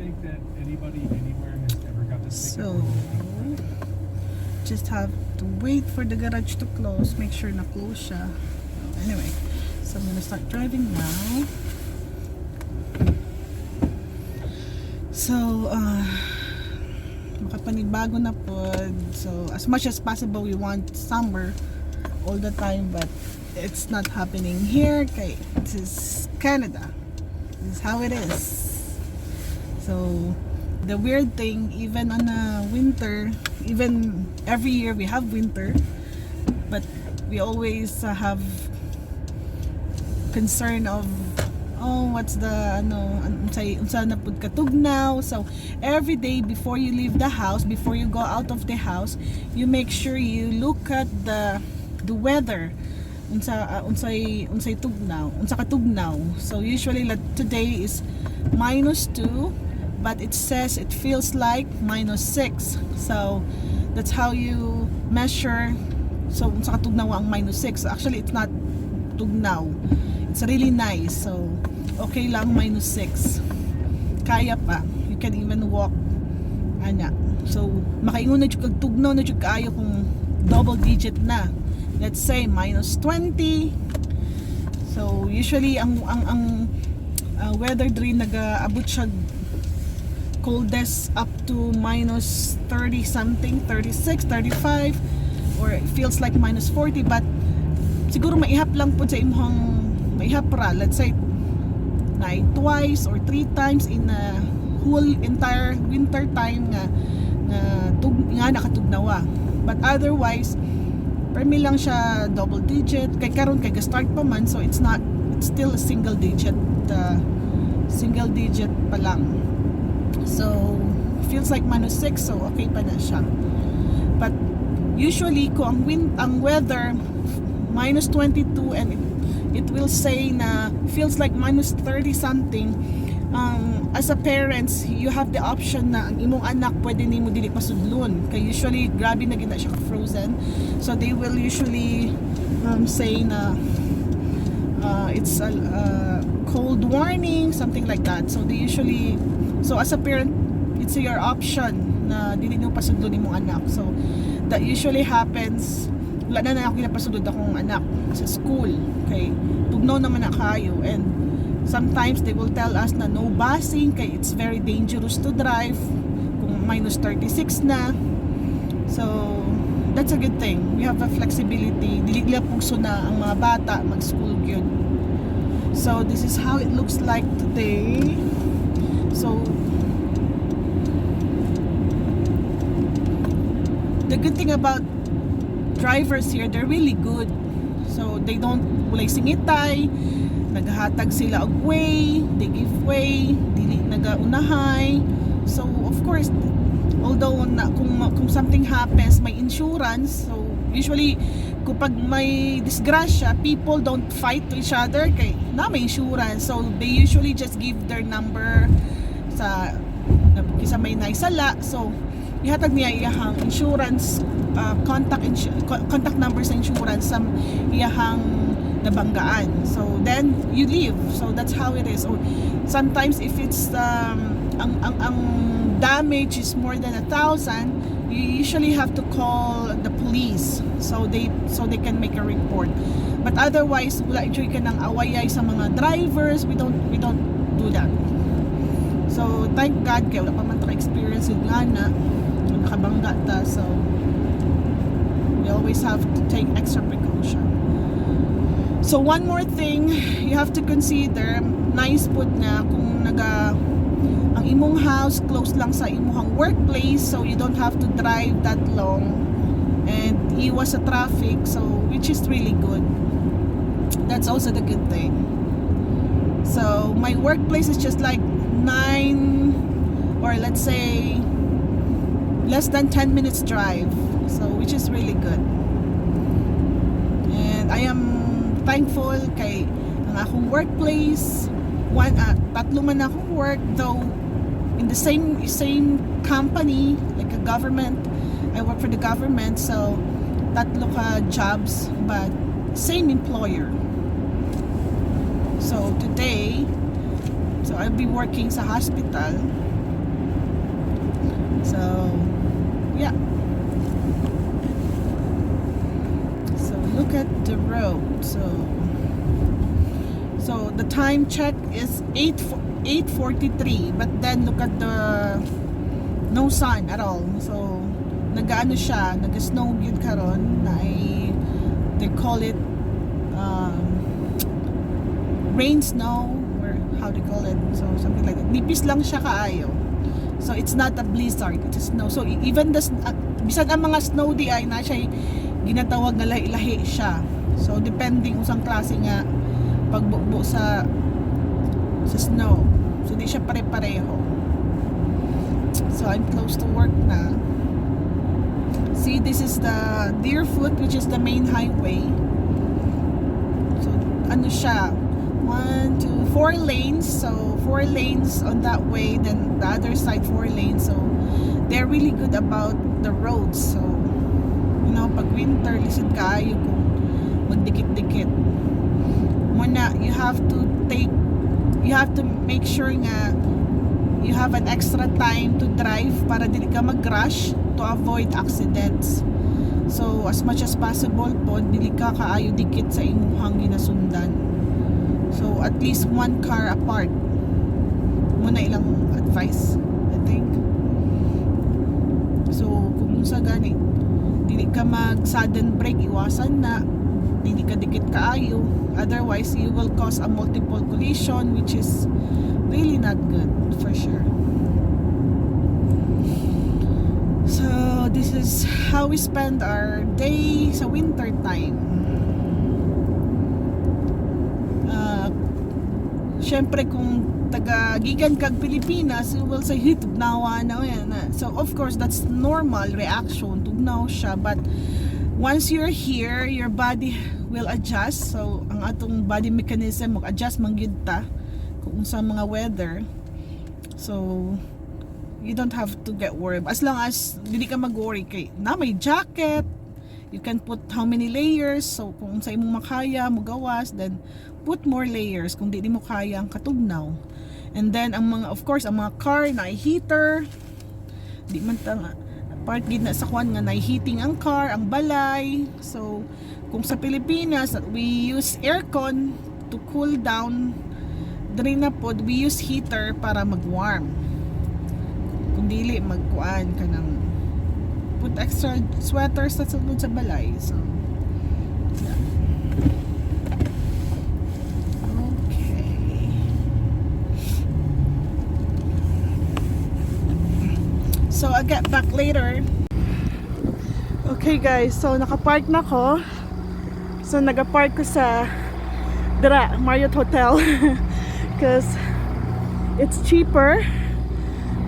think that anybody anywhere has ever got to stick So, just have to wait for the garage to close. Make sure na close siya. Anyway, so I'm gonna start driving now. So, makapanibago na po. So, as much as possible, we want summer all the time, but it's not happening here. Okay, this is Canada. This is how it is. So, the weird thing, even on a winter, even every year we have winter, but we always have concern of, oh, what's the unsa na pud katugnaw. So every day before you leave the house, before you go out of the house, you make sure you look at the weather, unsay tugnaw, unsa katugnaw. So usually today is -2, but it says it feels like -6. So that's how you measure. So unsa katugnaw ang -6. Actually, it's not tugnaw, it's really nice. So okay lang -6, kaya pa, you can even walk ana. So makaingon na jud kag tugnaw na jud kaayo kung double digit na, let's say -20. So usually ang weather diri nagaabot siya coldest up to -30 something, 36, 35, or it feels like -40. But siguro maihap lang po sa imong maihap ra, let's say twice or 3 times in a whole entire winter time nga nakatugnawa. But otherwise permi lang siya double digit, kay karon kay ga-start pa man, so it's still a single digit pa lang. So feels like -6, so okay pa na siya. But usually kung ang weather -22 and it will say na feels like -30 something, as a parents, you have the option na ang imong anak pwede nimo dili pasudlon, kay usually grabe na gina siya frozen. So they will usually say na it's a cold warning, something like that. So they usually, so as a parent, it's your option na dili nimo pasudlon imong anak. So that usually happens. Wala na ako pinapasudod akong anak sa school, okay, tugnaw naman na kayo, and sometimes they will tell us na no busing kay it's very dangerous to drive kung -36 na. So that's a good thing, we have a flexibility, dili nila pugso na ang mga bata mag-school gyud. So this is how it looks like today. So the good thing about drivers here, they're really good. So they don't walay singitay, naghatag sila og way, they give way, dili nagaunahay. So of course, although kung something happens, may insurance. So usually kapag may disgrasya, people don't fight to each other kay na may insurance. So they usually just give their number sa kisa may naisala. So ihatag niya iyahang insurance contact number sa insurance sa iyahang nabanggaan. So then you leave. So that's how it is. Or sometimes if it's ang damage is more than 1,000, you usually have to call the police so they can make a report. But otherwise wala enjoy ka ng awayay sa mga drivers. We don't do that. So thank God kay wala pa man ta experience yung ngana nakabangga ta. So we always have to take extra precaution. So one more thing you have to consider, nice pud na kung ang imong house close lang sa imong workplace, so you don't have to drive that long and iwas sa traffic, so which is really good. That's also the good thing. So my workplace is just like 9, or let's say less than 10 minutes drive, so which is really good. And I am thankful kay ang akong workplace, tatlo man akong work, though in the same company, like a government, I work for the government, so tatlo ka jobs but same employer. So today, so I'll be working sa hospital. So, yeah. So, look at the road. So the time check is 8:43, but then look at the no sun at all. So nagaano siya, nag-snow yun karon na they call it rain snow, or how do you call it? So something like that. Nipis lang siya kaayo. So it's not a blizzard, it's a snow. So even the bisan ang mga snow di ay na siya ginatawag na lahi-lahi siya. So depending usang klase nga pagbukbo sa snow. So di siya pare-pareho. So I'm close to work na. See, this is the Deerfoot, which is the main highway. So ano siya, 1, 2, 4 lanes. So 4 lanes on that way, then the other side 4 lanes. So they're really good about the roads. So you know, pag winter, lisod kaayo kung magdikit-dikit. Muna, you have to make sure nga you have an extra time to drive para dili ka mag-rush to avoid accidents. So as much as possible po, dili ka kaayo dikit sa imuhang ginasundan. So at least 1 car apart. Muna ilang advice, I think. So kung sa gani dili ka mag sudden brake, iwasan na, dili ka dikit kaayo. Otherwise, you will cause a multiple collision, which is really not good for sure. So, this is how we spend our day sa winter time. Syempre, kung taga-gigan kag Pilipinas, you will say, hey, tugnawa na yan. So, of course, that's normal reaction. Tugnaw siya. But, once you're here, your body will adjust. So ang atong body mechanism mag-adjust mangyud ta kung sa mga weather. So you don't have to get worried as long as dili ka mag-worry kay na may jacket, you can put how many layers. So kung sa imong makaya mo gawas, then put more layers kung di mo kaya ang katugnaw. And then ang mga, of course, ang mga car na heater, di man ta part gid na sa kwan nga heating ang car, ang balay. So kung sa Pilipinas we use aircon to cool down, diri na pod we use heater para mag-warm. Kung dili magkuan ka ng put extra sweaters sa sulod sa balay. So yeah. Okay. So I'll get back later. Okay guys, so nakapark na ko. So nagapark ko sa Marriott Hotel because it's cheaper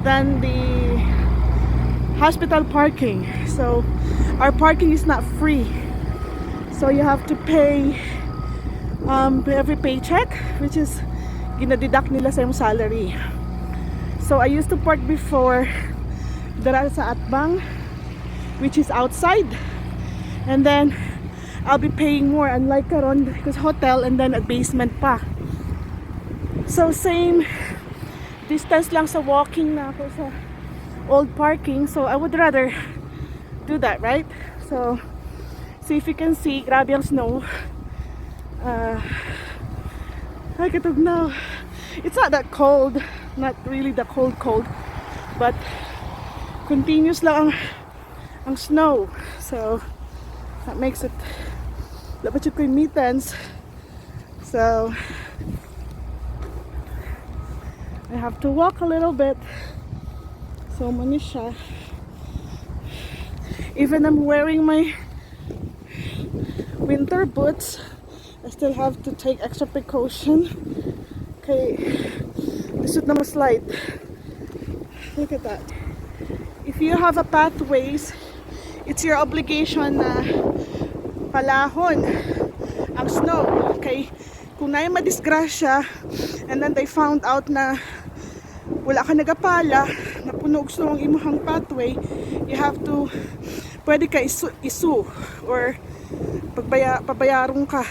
than the hospital parking. So our parking is not free. So you have to pay every paycheck, which is ginadeduct nila sa iyong salary. So I used to park before dara sa Atbang, which is outside, and then I'll be paying more, unlike karon because hotel and then a basement pa. So same distance lang sa walking na ako sa old parking. So I would rather do that, right? So see if you can see, grabe ang snow. Ay katugnaw. It's not that cold, not really the cold, but continuous lang ang snow. So that makes it dapat yung ko'y mittens. So I have to walk a little bit. So mani siya. Even I'm wearing my winter boots, I still have to take extra precaution. Okay, this is na slide. Look at that. If you have a pathways, it's your obligation na palahon ang snow. Okay, kung na yung madisgrasya and then they found out na wala ka nagapala, na puno og snow ang imuhang pathway, you have to, pwede ka isu or pabayarong ka.